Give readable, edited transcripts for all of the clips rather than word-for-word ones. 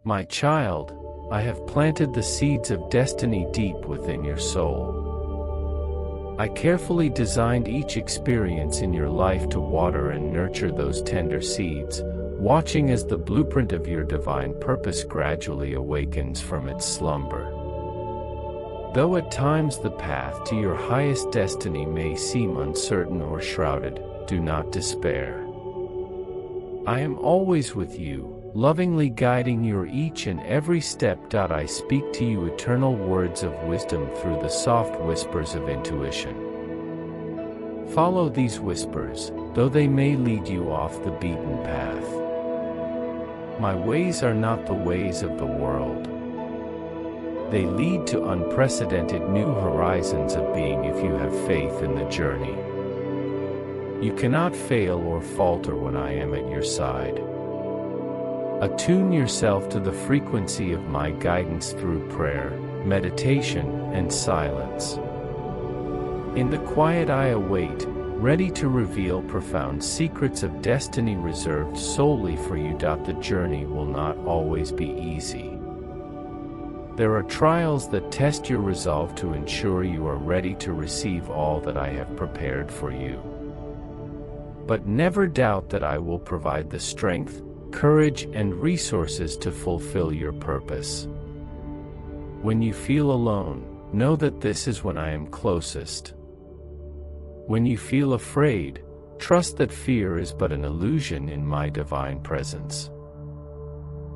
My child, I have planted the seeds of destiny deep within your soul. I carefully designed each experience in your life to water and nurture those tender seeds, watching as the blueprint of your divine purpose gradually awakens from its slumber. Though at times the path to your highest destiny may seem uncertain or shrouded, do not despair. I am always with you, lovingly guiding your each and every step. I speak to you eternal words of wisdom through the soft whispers of intuition. Follow these whispers, though they may lead you off the beaten path. My ways are not the ways of the world. They lead to unprecedented new horizons of being if you have faith in the journey. You cannot fail or falter when I am at your side. Attune yourself to the frequency of my guidance through prayer, meditation, and silence. In the quiet I await, ready to reveal profound secrets of destiny reserved solely for you. The journey will not always be easy. There are trials that test your resolve to ensure you are ready to receive all that I have prepared for you. But never doubt that I will provide the strength, courage, and resources to fulfill your purpose. When you feel alone, know that this is when I am closest. When you feel afraid, trust that fear is but an illusion in my divine presence.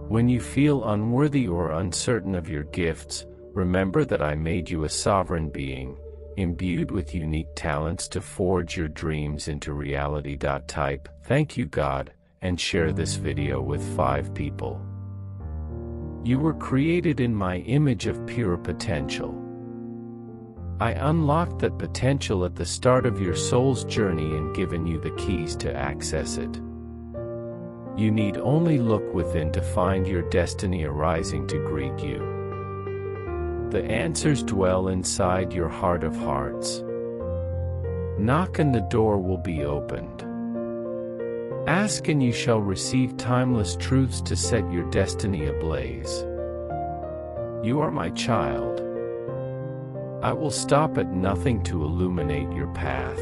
When you feel unworthy or uncertain of your gifts, remember that I made you a sovereign being, imbued with unique talents to forge your dreams into reality. Type, "Thank you God," and share this video with 5 people. You were created in my image of pure potential. I unlocked that potential at the start of your soul's journey and given you the keys to access it. You need only look within to find your destiny arising to greet you. The answers dwell inside your heart of hearts. Knock and the door will be opened. Ask and you shall receive timeless truths to set your destiny ablaze. You are my child. I will stop at nothing to illuminate your path.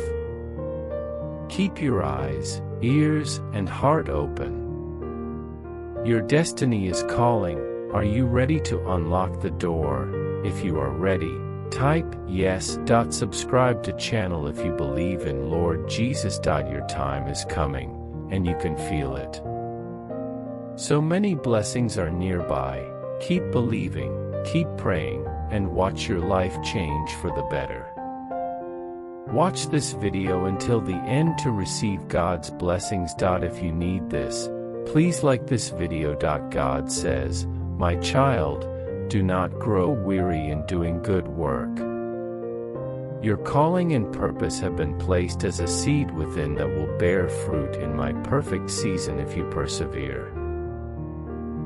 Keep your eyes, ears, and heart open. Your destiny is calling. Are you ready to unlock the door? If you are ready, type yes. Subscribe to channel if you believe in Lord Jesus. Your time is coming, and you can feel it. So many blessings are nearby. Keep believing, keep praying, and watch your life change for the better. Watch this video until the end to receive God's blessings. If you need this, please like this video. God says, "My child, do not grow weary in doing good work." Your calling and purpose have been placed as a seed within that will bear fruit in my perfect season if you persevere.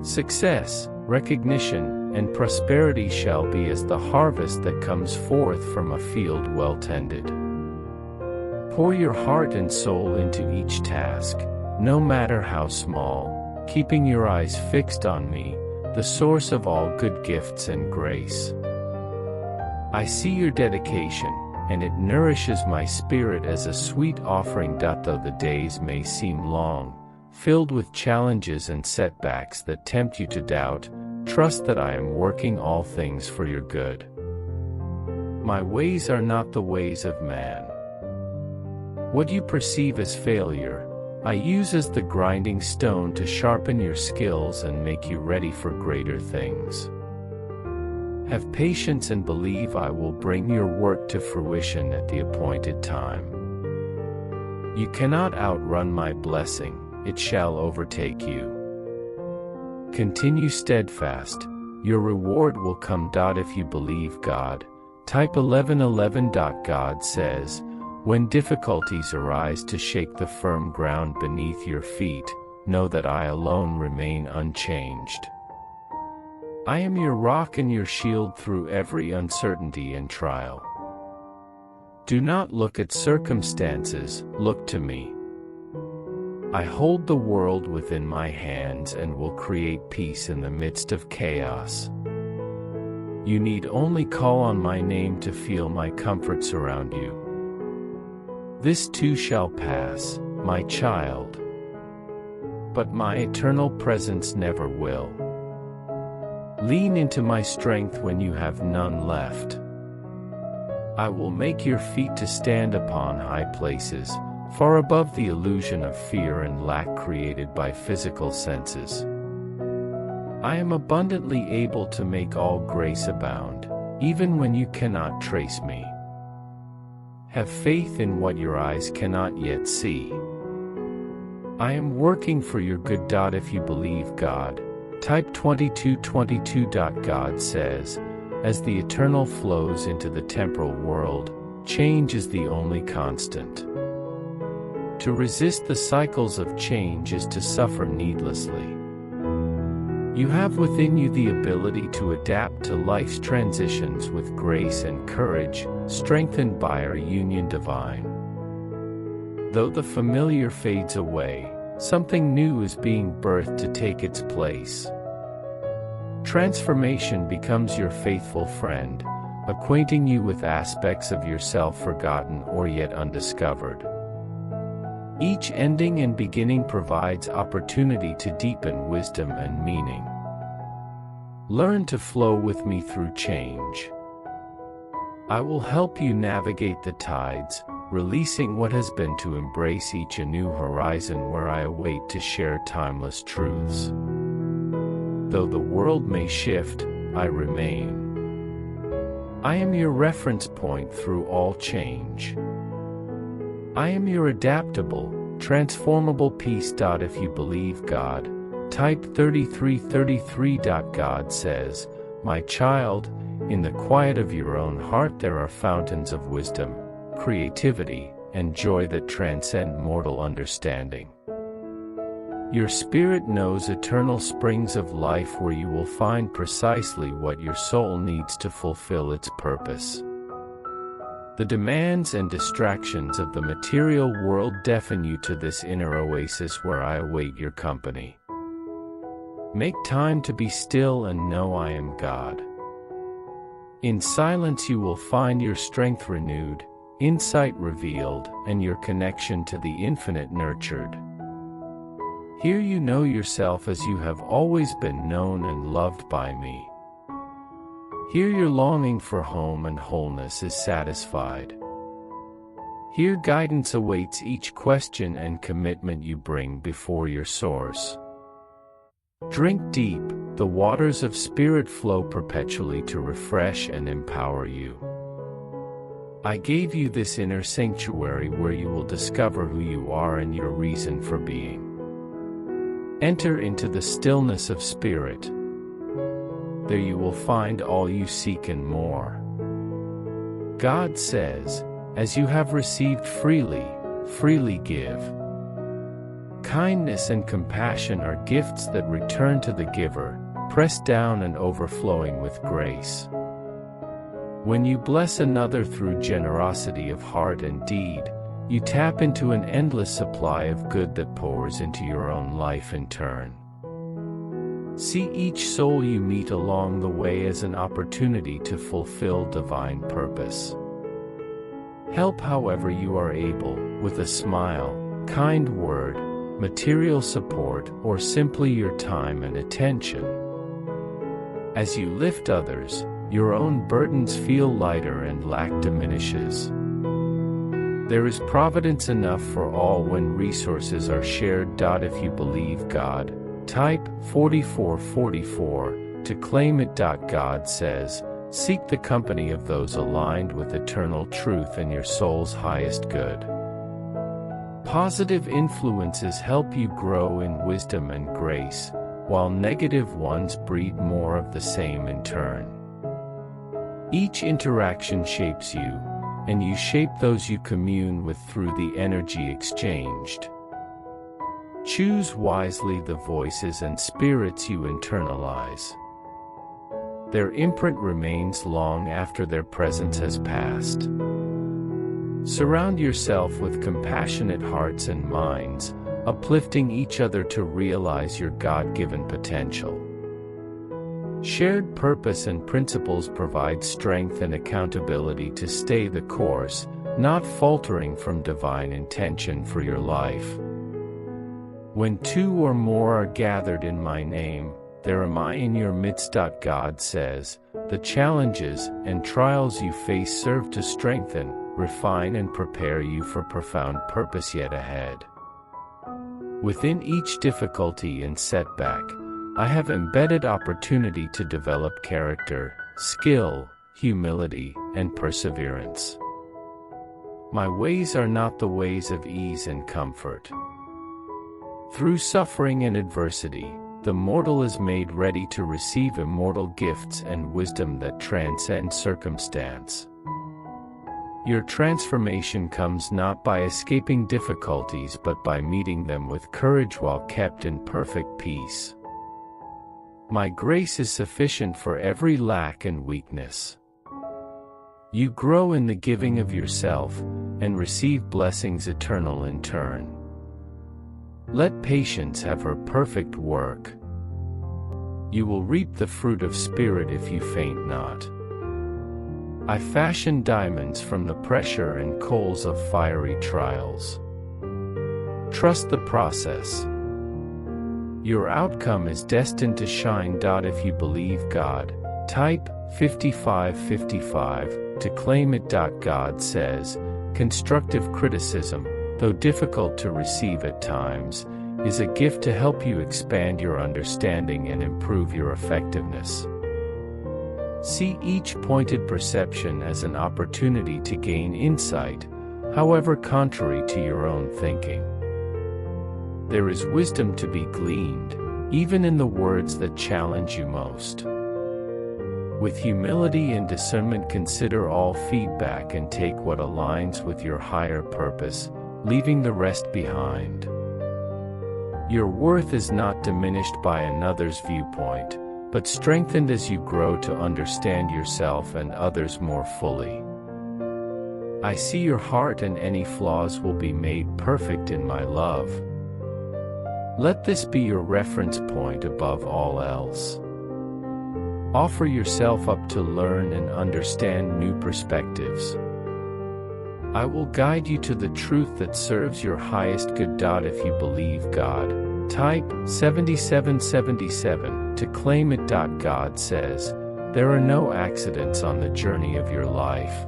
Success, recognition, and prosperity shall be as the harvest that comes forth from a field well tended. Pour your heart and soul into each task, no matter how small, keeping your eyes fixed on me, the source of all good gifts and grace. I see your dedication, and it nourishes my spirit as a sweet offering. Though the days may seem long, filled with challenges and setbacks that tempt you to doubt, trust that I am working all things for your good. My ways are not the ways of man. What you perceive as failure, I use as the grinding stone to sharpen your skills and make you ready for greater things. Have patience and believe I will bring your work to fruition at the appointed time. You cannot outrun my blessing, it shall overtake you. Continue steadfast, your reward will come. If you believe God, type 1111. God says, "When difficulties arise to shake the firm ground beneath your feet, know that I alone remain unchanged. I am your rock and your shield through every uncertainty and trial. Do not look at circumstances, look to me. I hold the world within my hands and will create peace in the midst of chaos. You need only call on my name to feel my comfort surround you. This too shall pass, my child. But my eternal presence never will. Lean into my strength when you have none left. I will make your feet to stand upon high places, far above the illusion of fear and lack created by physical senses. I am abundantly able to make all grace abound, even when you cannot trace me. Have faith in what your eyes cannot yet see. I am working for your good. If you believe God, type 2222. God says, as the eternal flows into the temporal world, change is the only constant. To resist the cycles of change is to suffer needlessly. You have within you the ability to adapt to life's transitions with grace and courage, strengthened by our union divine. Though the familiar fades away, something new is being birthed to take its place. Transformation becomes your faithful friend, acquainting you with aspects of yourself forgotten or yet undiscovered. Each ending and beginning provides opportunity to deepen wisdom and meaning. Learn to flow with me through change. I will help you navigate the tides, releasing what has been to embrace each a new horizon where I await to share timeless truths. Though the world may shift, I remain. I am your reference point through all change. I am your adaptable, transformable peace. If you believe God, type 3333. God says, my child, in the quiet of your own heart there are fountains of wisdom, creativity, and joy that transcend mortal understanding. Your spirit knows eternal springs of life where you will find precisely what your soul needs to fulfill its purpose. The demands and distractions of the material world deafen you to this inner oasis where I await your company. Make time to be still and know I am God. In silence you will find your strength renewed, insight revealed, and your connection to the infinite nurtured. Here you know yourself as you have always been known and loved by me. Here your longing for home and wholeness is satisfied. Here guidance awaits each question and commitment you bring before your source. Drink deep, the waters of spirit flow perpetually to refresh and empower you. I gave you this inner sanctuary where you will discover who you are and your reason for being. Enter into the stillness of spirit. There you will find all you seek and more. God says, as you have received freely, freely give. Kindness and compassion are gifts that return to the giver, pressed down and overflowing with grace. When you bless another through generosity of heart and deed, you tap into an endless supply of good that pours into your own life in turn. See each soul you meet along the way as an opportunity to fulfill divine purpose. Help however you are able, with a smile, kind word, material support, or simply your time and attention. As you lift others, your own burdens feel lighter and lack diminishes. There is providence enough for all when resources are shared. If you believe God, type 4444 to claim it. God says, seek the company of those aligned with eternal truth and your soul's highest good. Positive influences help you grow in wisdom and grace, while negative ones breed more of the same in turn. Each interaction shapes you, and you shape those you commune with through the energy exchanged. Choose wisely the voices and spirits you internalize. Their imprint remains long after their presence has passed. Surround yourself with compassionate hearts and minds, uplifting each other to realize your God-given potential. Shared purpose and principles provide strength and accountability to stay the course, not faltering from divine intention for your life. When two or more are gathered in my name, there am I in your midst. God says, the challenges and trials you face serve to strengthen, refine and prepare you for profound purpose yet ahead. Within each difficulty and setback, I have embedded opportunity to develop character, skill, humility, and perseverance. My ways are not the ways of ease and comfort. Through suffering and adversity, the mortal is made ready to receive immortal gifts and wisdom that transcend circumstance. Your transformation comes not by escaping difficulties but by meeting them with courage while kept in perfect peace. My grace is sufficient for every lack and weakness. You grow in the giving of yourself, and receive blessings eternal in turn. Let patience have her perfect work. You will reap the fruit of spirit if you faint not. I fashion diamonds from the pressure and coals of fiery trials. Trust the process. Your outcome is destined to shine. If you believe God, type 5555 to claim it. God says, constructive criticism, though difficult to receive at times, is a gift to help you expand your understanding and improve your effectiveness. See each pointed perception as an opportunity to gain insight, however contrary to your own thinking. There is wisdom to be gleaned, even in the words that challenge you most. With humility and discernment, consider all feedback and take what aligns with your higher purpose, leaving the rest behind. Your worth is not diminished by another's viewpoint, but strengthened as you grow to understand yourself and others more fully. I see your heart, and any flaws will be made perfect in my love. Let this be your reference point above all else. Offer yourself up to learn and understand new perspectives. I will guide you to the truth that serves your highest good. If you believe God, type 7777 to claim it. God says, there are no accidents on the journey of your life.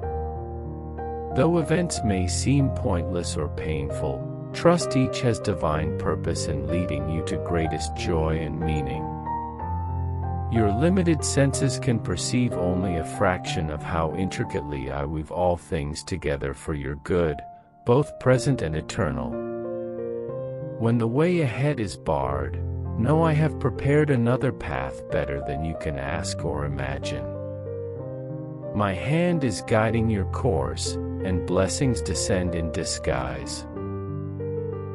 Though events may seem pointless or painful, trust each has divine purpose in leading you to greatest joy and meaning. Your limited senses can perceive only a fraction of how intricately I weave all things together for your good, both present and eternal. When the way ahead is barred, know I have prepared another path better than you can ask or imagine. My hand is guiding your course, and blessings descend in disguise.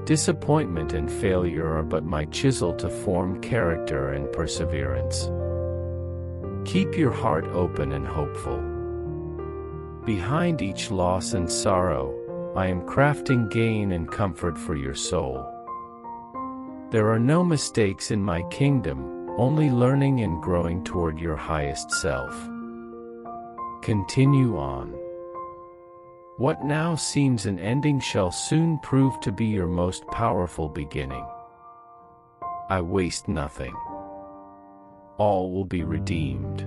Disappointment and failure are but my chisel to form character and perseverance. Keep your heart open and hopeful. Behind each loss and sorrow, I am crafting gain and comfort for your soul. There are no mistakes in my kingdom, only learning and growing toward your highest self. Continue on. What now seems an ending shall soon prove to be your most powerful beginning. I waste nothing. All will be redeemed.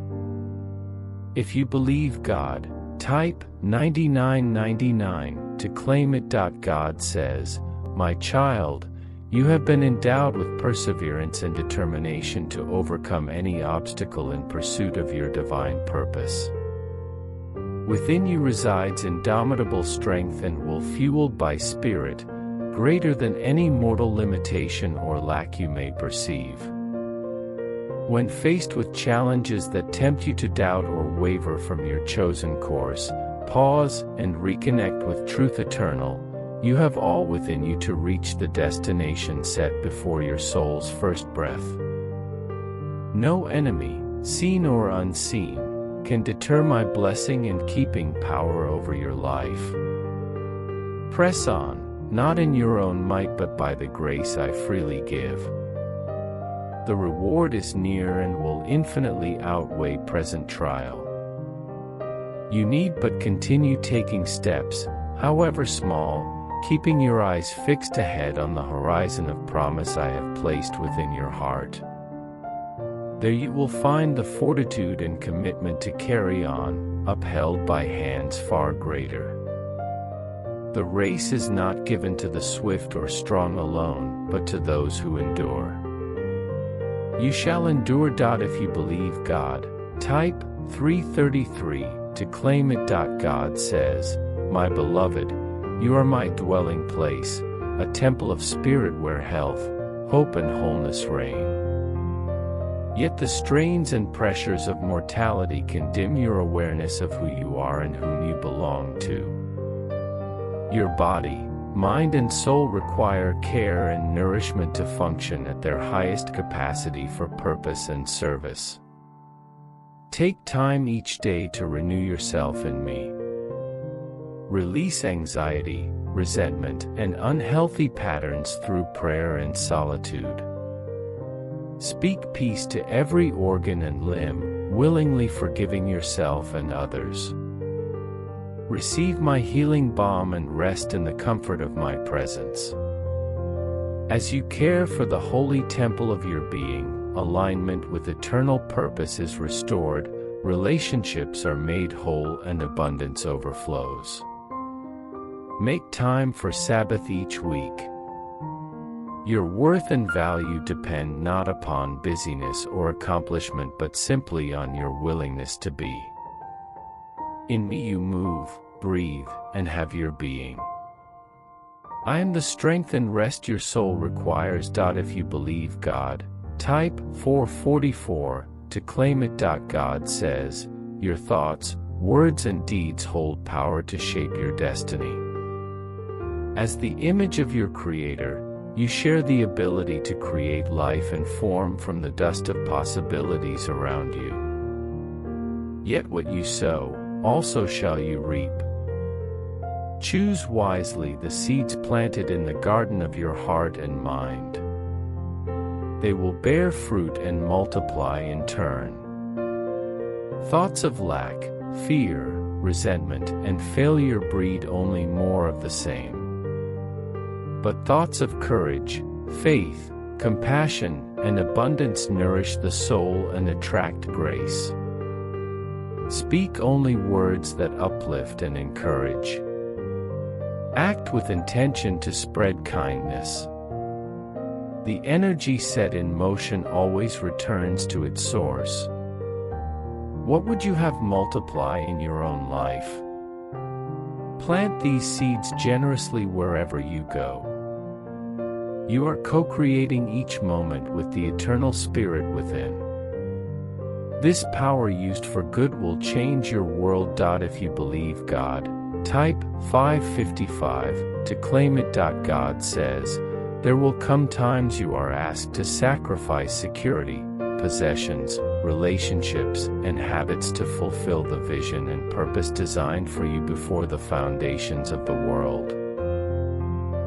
If you believe God, type 9999 to claim it. God says, my child, you have been endowed with perseverance and determination to overcome any obstacle in pursuit of your divine purpose. Within you resides indomitable strength and will, fueled by spirit, greater than any mortal limitation or lack you may perceive. When faced with challenges that tempt you to doubt or waver from your chosen course, pause and reconnect with truth eternal. You have all within you to reach the destination set before your soul's first breath. No enemy, seen or unseen, can deter my blessing and keeping power over your life. Press on, not in your own might but by the grace I freely give. The reward is near and will infinitely outweigh present trial. You need but continue taking steps, however small, keeping your eyes fixed ahead on the horizon of promise I have placed within your heart. There you will find the fortitude and commitment to carry on, upheld by hands far greater. The race is not given to the swift or strong alone, but to those who endure. You shall endure. If you believe God, type 333 to claim it. God says, my beloved, you are my dwelling place, a temple of spirit where health, hope and wholeness reign. Yet the strains and pressures of mortality can dim your awareness of who you are and whom you belong to. Your body, mind and soul require care and nourishment to function at their highest capacity for purpose and service. Take time each day to renew yourself in me. Release anxiety, resentment, and unhealthy patterns through prayer and solitude. Speak peace to every organ and limb, willingly forgiving yourself and others. Receive my healing balm and rest in the comfort of my presence. As you care for the holy temple of your being, alignment with eternal purpose is restored, relationships are made whole and abundance overflows. Make time for Sabbath each week. Your worth and value depend not upon busyness or accomplishment but simply on your willingness to be. In me you move, breathe, and have your being. I am the strength and rest your soul requires. If you believe God, type 444 to claim it. God says, your thoughts, words and deeds hold power to shape your destiny. As the image of your Creator, you share the ability to create life and form from the dust of possibilities around you. Yet what you sow, also shall you reap. Choose wisely the seeds planted in the garden of your heart and mind. They will bear fruit and multiply in turn. Thoughts of lack, fear, resentment, and failure breed only more of the same. But thoughts of courage, faith, compassion, and abundance nourish the soul and attract grace. Speak only words that uplift and encourage. Act with intention to spread kindness. The energy set in motion always returns to its source. What would you have multiply in your own life? Plant these seeds generously wherever you go. You are co-creating each moment with the eternal spirit within. This power used for good will change your world. If you believe God, type 555 to claim it. God says, there will come times you are asked to sacrifice security, possessions, relationships, and habits to fulfill the vision and purpose designed for you before the foundations of the world.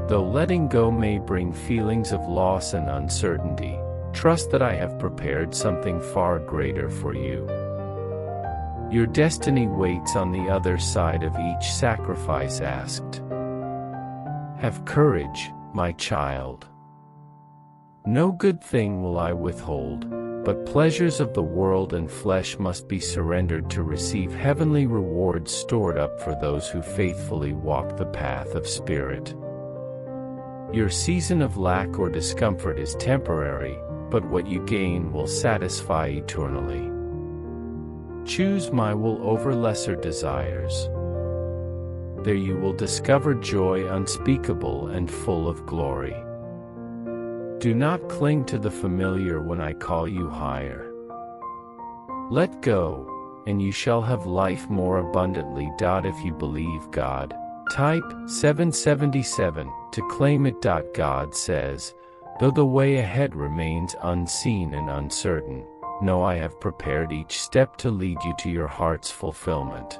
Though letting go may bring feelings of loss and uncertainty, trust that I have prepared something far greater for you. Your destiny waits on the other side of each sacrifice asked. Have courage, my child. No good thing will I withhold, but pleasures of the world and flesh must be surrendered to receive heavenly rewards stored up for those who faithfully walk the path of spirit. Your season of lack or discomfort is temporary, but what you gain will satisfy eternally. Choose my will over lesser desires. There you will discover joy unspeakable and full of glory. Do not cling to the familiar when I call you higher. Let go, and you shall have life more abundantly. If you believe God, type 777 to claim it. God says, though the way ahead remains unseen and uncertain, know I have prepared each step to lead you to your heart's fulfillment.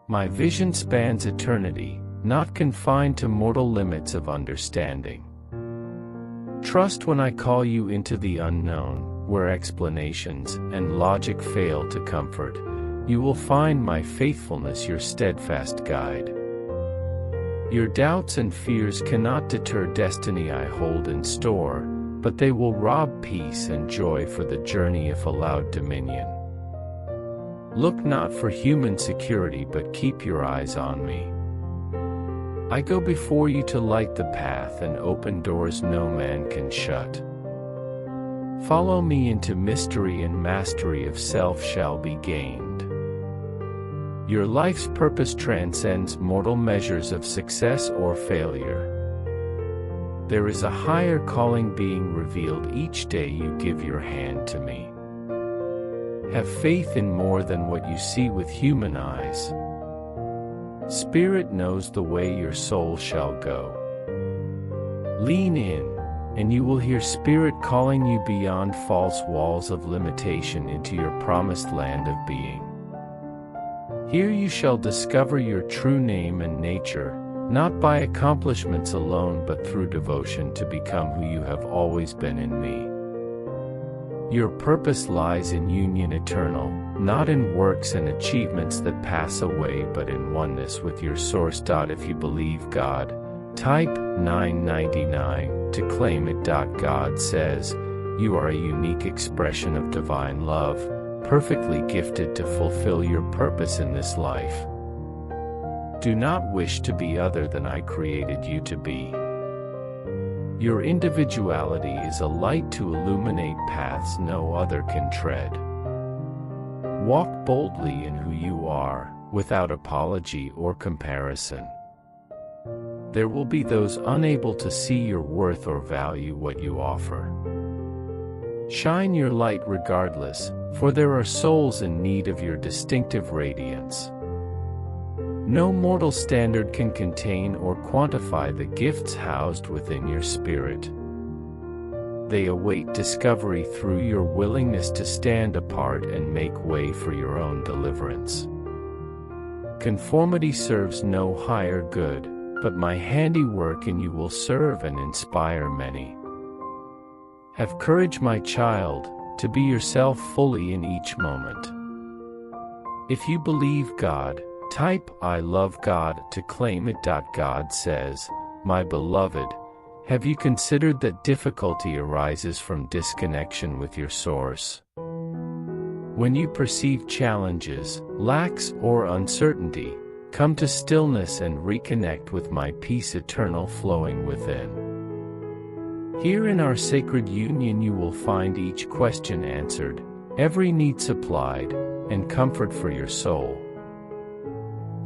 My vision spans eternity, not confined to mortal limits of understanding. Trust when I call you into the unknown, where explanations and logic fail to comfort. You will find my faithfulness your steadfast guide. Your doubts and fears cannot deter destiny I hold in store, but they will rob peace and joy for the journey if allowed dominion. Look not for human security, but keep your eyes on me. I go before you to light the path and open doors no man can shut. Follow me into mystery, and mastery of self shall be gained. Your life's purpose transcends mortal measures of success or failure. There is a higher calling being revealed each day you give your hand to me. Have faith in more than what you see with human eyes. Spirit knows the way your soul shall go. Lean in, and you will hear Spirit calling you beyond false walls of limitation into your promised land of being. Here you shall discover your true name and nature, not by accomplishments alone but through devotion to become who you have always been in me. Your purpose lies in union eternal, not in works and achievements that pass away but in oneness with your source. If you believe God, type 999 to claim it. God says, you are a unique expression of divine love, perfectly gifted to fulfill your purpose in this life. Do not wish to be other than I created you to be. Your individuality is a light to illuminate paths no other can tread. Walk boldly in who you are, without apology or comparison. There will be those unable to see your worth or value what you offer. Shine your light regardless, for there are souls in need of your distinctive radiance. No mortal standard can contain or quantify the gifts housed within your spirit. They await discovery through your willingness to stand apart and make way for your own deliverance. Conformity serves no higher good, but my handiwork in you will serve and inspire many. Have courage, my child, to be yourself fully in each moment. If you believe God, type I love God to claim it. God says, my beloved, have you considered that difficulty arises from disconnection with your source? When you perceive challenges, lacks, or uncertainty, come to stillness and reconnect with my peace eternal flowing within. Here in our sacred union you will find each question answered, every need supplied, and comfort for your soul.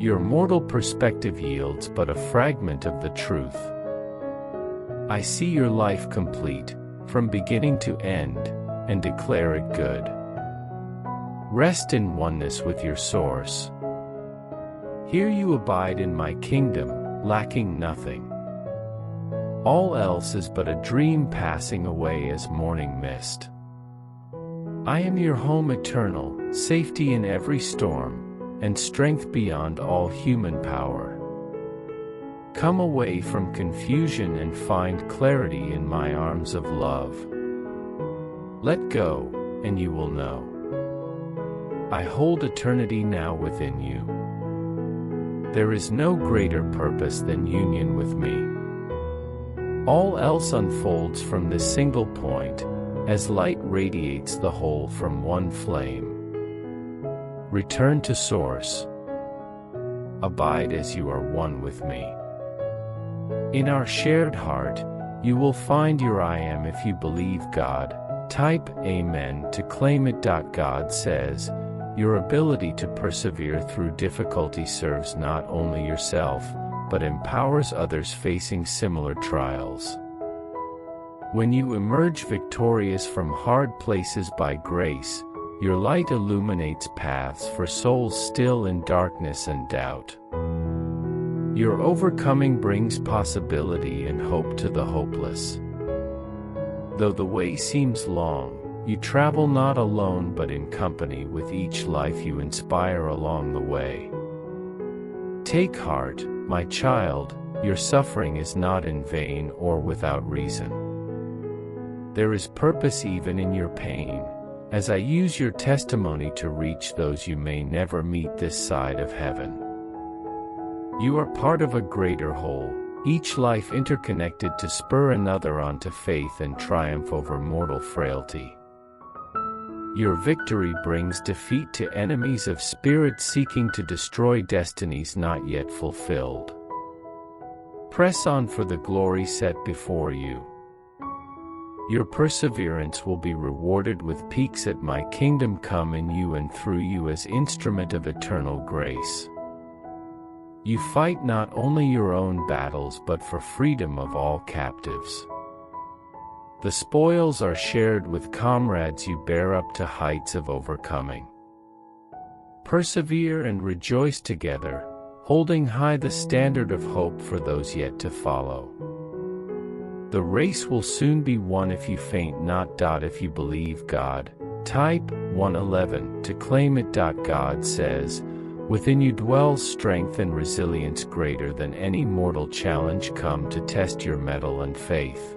Your mortal perspective yields but a fragment of the truth. I see your life complete, from beginning to end, and declare it good. Rest in oneness with your source. Here you abide in my kingdom, lacking nothing. All else is but a dream passing away as morning mist. I am your home eternal, safety in every storm, and strength beyond all human power. Come away from confusion and find clarity in my arms of love. Let go, and you will know. I hold eternity now within you. There is no greater purpose than union with me. All else unfolds from this single point, as light radiates the whole from one flame. Return to source. Abide as you are one with me. In our shared heart, you will find your I am if you believe God. Type Amen to claim it. God says, your ability to persevere through difficulty serves not only yourself, but empowers others facing similar trials. When you emerge victorious from hard places by grace, your light illuminates paths for souls still in darkness and doubt. Your overcoming brings possibility and hope to the hopeless. Though the way seems long, you travel not alone but in company with each life you inspire along the way. Take heart, My child, your suffering is not in vain or without reason. There is purpose even in your pain, as I use your testimony to reach those you may never meet this side of heaven. You are part of a greater whole, each life interconnected to spur another on to faith and triumph over mortal frailty. Your victory brings defeat to enemies of spirit seeking to destroy destinies not yet fulfilled. Press on for the glory set before you. Your perseverance will be rewarded with peaks at my kingdom come in you and through you as instrument of eternal grace. You fight not only your own battles but for freedom of all captives. The spoils are shared with comrades you bear up to heights of overcoming. Persevere and rejoice together, holding high the standard of hope for those yet to follow. The race will soon be won if you faint not. If you believe God, type 111 to claim it. God says, within you dwells strength and resilience greater than any mortal challenge. Come to test your mettle and faith.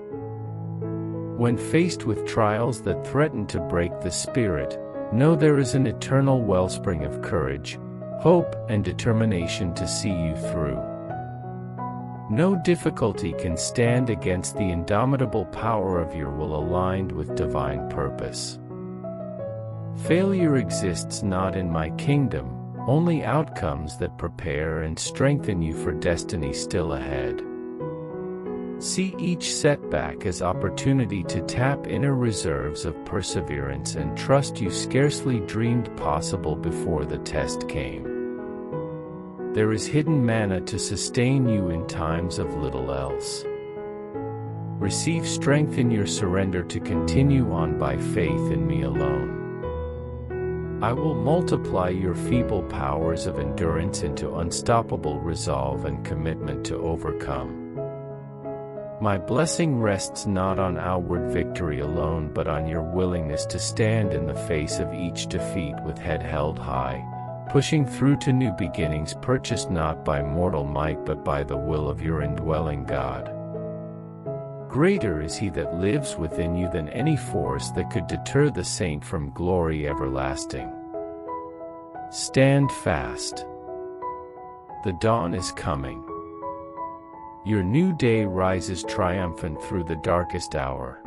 When faced with trials that threaten to break the spirit, know there is an eternal wellspring of courage, hope, and determination to see you through. No difficulty can stand against the indomitable power of your will aligned with divine purpose. Failure exists not in my kingdom, only outcomes that prepare and strengthen you for destiny still ahead. See each setback as opportunity to tap inner reserves of perseverance and trust you scarcely dreamed possible before the test came. There is hidden manna to sustain you in times of little else. Receive strength in your surrender to continue on by faith in me alone. I will multiply your feeble powers of endurance into unstoppable resolve and commitment to overcome. My blessing rests not on outward victory alone but on your willingness to stand in the face of each defeat with head held high, pushing through to new beginnings purchased not by mortal might but by the will of your indwelling God. Greater is he that lives within you than any force that could deter the saint from glory everlasting. Stand fast. The dawn is coming. Your new day rises triumphant through the darkest hour.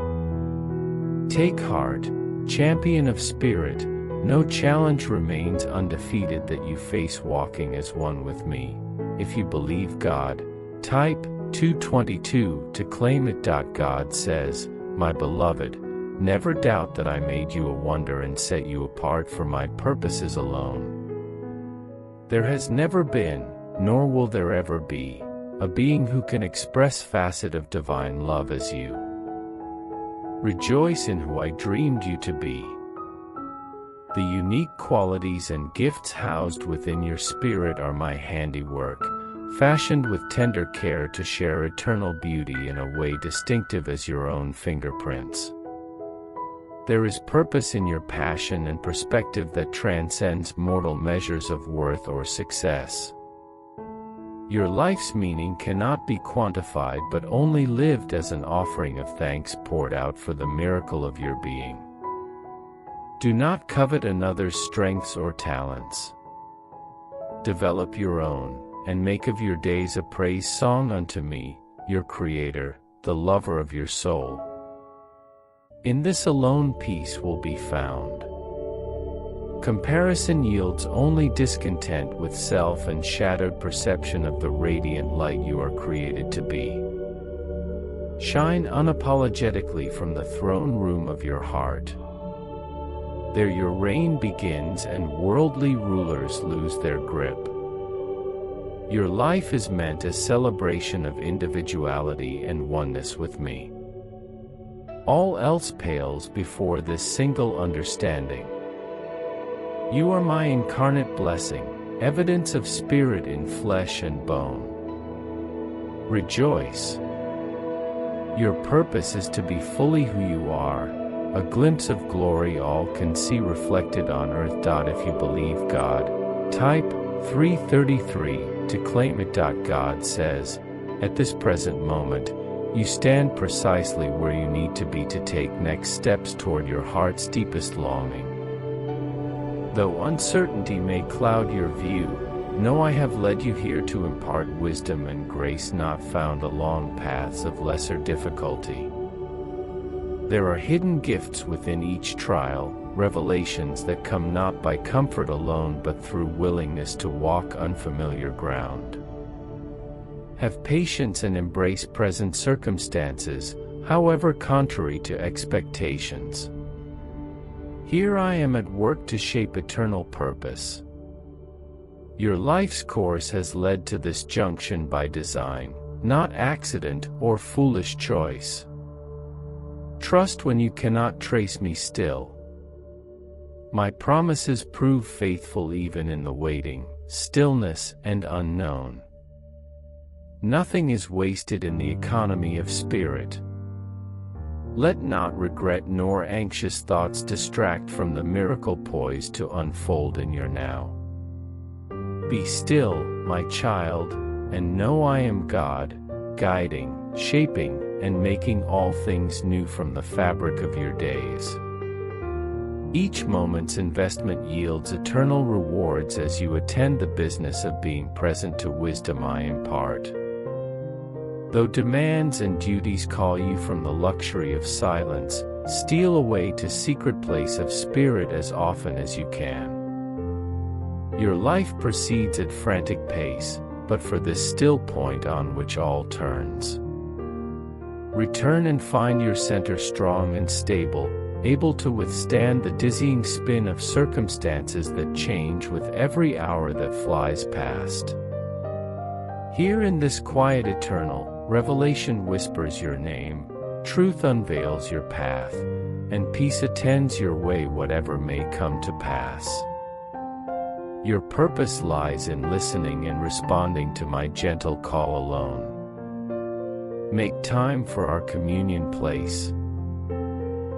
Take heart, champion of spirit. No challenge remains undefeated that you face walking as one with me. If you believe God, type 222 to claim it. God says, my beloved, never doubt that I made you a wonder and set you apart for my purposes alone. There has never been, nor will there ever be, a being who can express facet of divine love as you. Rejoice in who I dreamed you to be. The unique qualities and gifts housed within your spirit are my handiwork, fashioned with tender care to share eternal beauty in a way distinctive as your own fingerprints. There is purpose in your passion and perspective that transcends mortal measures of worth or success. Your life's meaning cannot be quantified but only lived as an offering of thanks poured out for the miracle of your being. Do not covet another's strengths or talents. Develop your own, and make of your days a praise song unto me, your Creator, the lover of your soul. In this alone peace will be found. Comparison yields only discontent with self and shadowed perception of the radiant light you are created to be. Shine unapologetically from the throne room of your heart. There your reign begins and worldly rulers lose their grip. Your life is meant as celebration of individuality and oneness with me. All else pales before this single understanding. You are my incarnate blessing, evidence of spirit in flesh and bone. Rejoice. Your purpose is to be fully who you are, a glimpse of glory all can see reflected on earth. If you believe God, type 3:33, to claim it. God says, at this present moment, you stand precisely where you need to be to take next steps toward your heart's deepest longing. Though uncertainty may cloud your view, know I have led you here to impart wisdom and grace not found along paths of lesser difficulty. There are hidden gifts within each trial, revelations that come not by comfort alone but through willingness to walk unfamiliar ground. Have patience and embrace present circumstances, however contrary to expectations. Here I am at work to shape eternal purpose. Your life's course has led to this junction by design, not accident or foolish choice. Trust when you cannot trace me still. My promises prove faithful even in the waiting, stillness, and unknown. Nothing is wasted in the economy of spirit. Let not regret nor anxious thoughts distract from the miracle poised to unfold in your now. Be still, my child, and know I am God, guiding, shaping, and making all things new from the fabric of your days. Each moment's investment yields eternal rewards as you attend the business of being present to wisdom I impart. Though demands and duties call you from the luxury of silence, steal away to secret place of spirit as often as you can. Your life proceeds at frantic pace, but for this still point on which all turns. Return and find your center strong and stable, able to withstand the dizzying spin of circumstances that change with every hour that flies past. Here in this quiet eternal, revelation whispers your name, truth unveils your path, and peace attends your way whatever may come to pass. Your purpose lies in listening and responding to my gentle call alone. Make time for our communion place.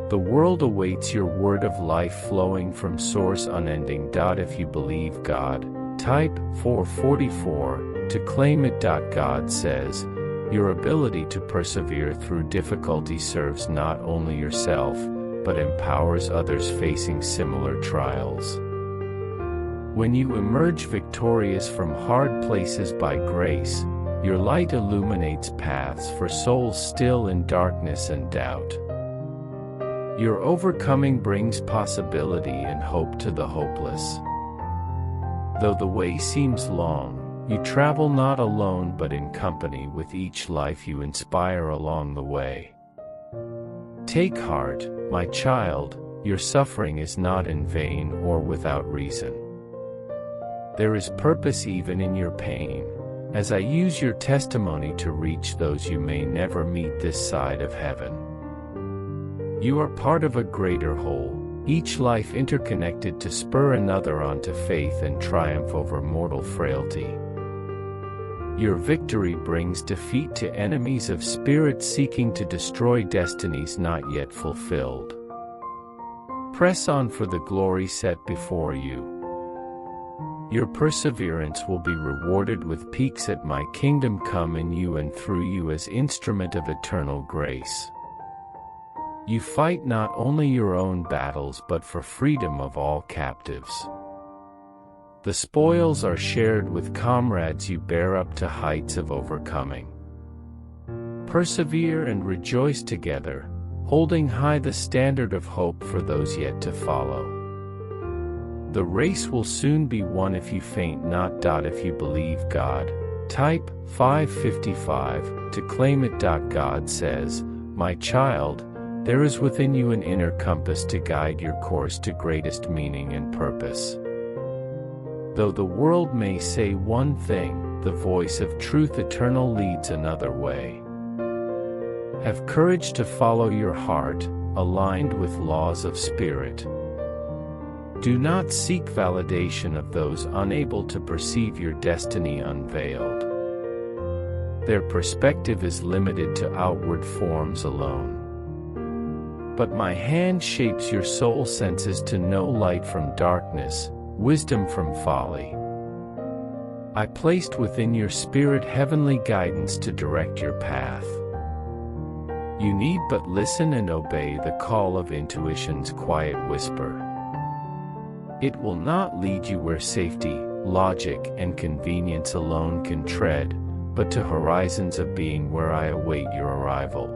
The world awaits your word of life flowing from source unending. If you believe God, type 444 to claim it. God says, your ability to persevere through difficulty serves not only yourself, but empowers others facing similar trials. When you emerge victorious from hard places by grace, your light illuminates paths for souls still in darkness and doubt. Your overcoming brings possibility and hope to the hopeless. Though the way seems long, you travel not alone but in company with each life you inspire along the way. Take heart, my child, your suffering is not in vain or without reason. There is purpose even in your pain, as I use your testimony to reach those you may never meet this side of heaven. You are part of a greater whole, each life interconnected to spur another on to faith and triumph over mortal frailty. Your victory brings defeat to enemies of spirit seeking to destroy destinies not yet fulfilled. Press on for the glory set before you. Your perseverance will be rewarded with peaks at my kingdom come in you and through you as instrument of eternal grace. You fight not only your own battles but for freedom of all captives. The spoils are shared with comrades you bear up to heights of overcoming. Persevere and rejoice together, holding high the standard of hope for those yet to follow. The race will soon be won if you faint not. If you believe God, type 555 to claim it. God says, my child, there is within you an inner compass to guide your course to greatest meaning and purpose. Though the world may say one thing, the voice of truth eternal leads another way. Have courage to follow your heart, aligned with laws of spirit. Do not seek validation of those unable to perceive your destiny unveiled. Their perspective is limited to outward forms alone. But my hand shapes your soul senses to know light from darkness, wisdom from folly. I placed within your spirit heavenly guidance to direct your path. You need but listen and obey the call of intuition's quiet whisper. It will not lead you where safety, logic, and convenience alone can tread, but to horizons of being where I await your arrival.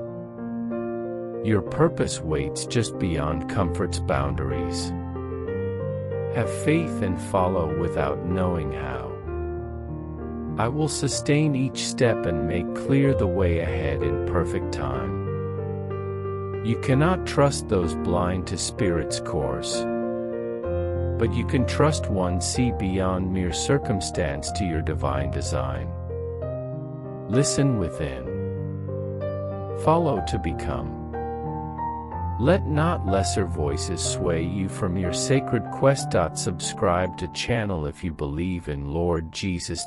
Your purpose waits just beyond comfort's boundaries. Have faith and follow without knowing how. I will sustain each step and make clear the way ahead in perfect time. You cannot trust those blind to Spirit's course, but you can trust one see beyond mere circumstance to your divine design. Listen within. Follow to become. Let not lesser voices sway you from your sacred quest. Subscribe to channel if you believe in Lord Jesus.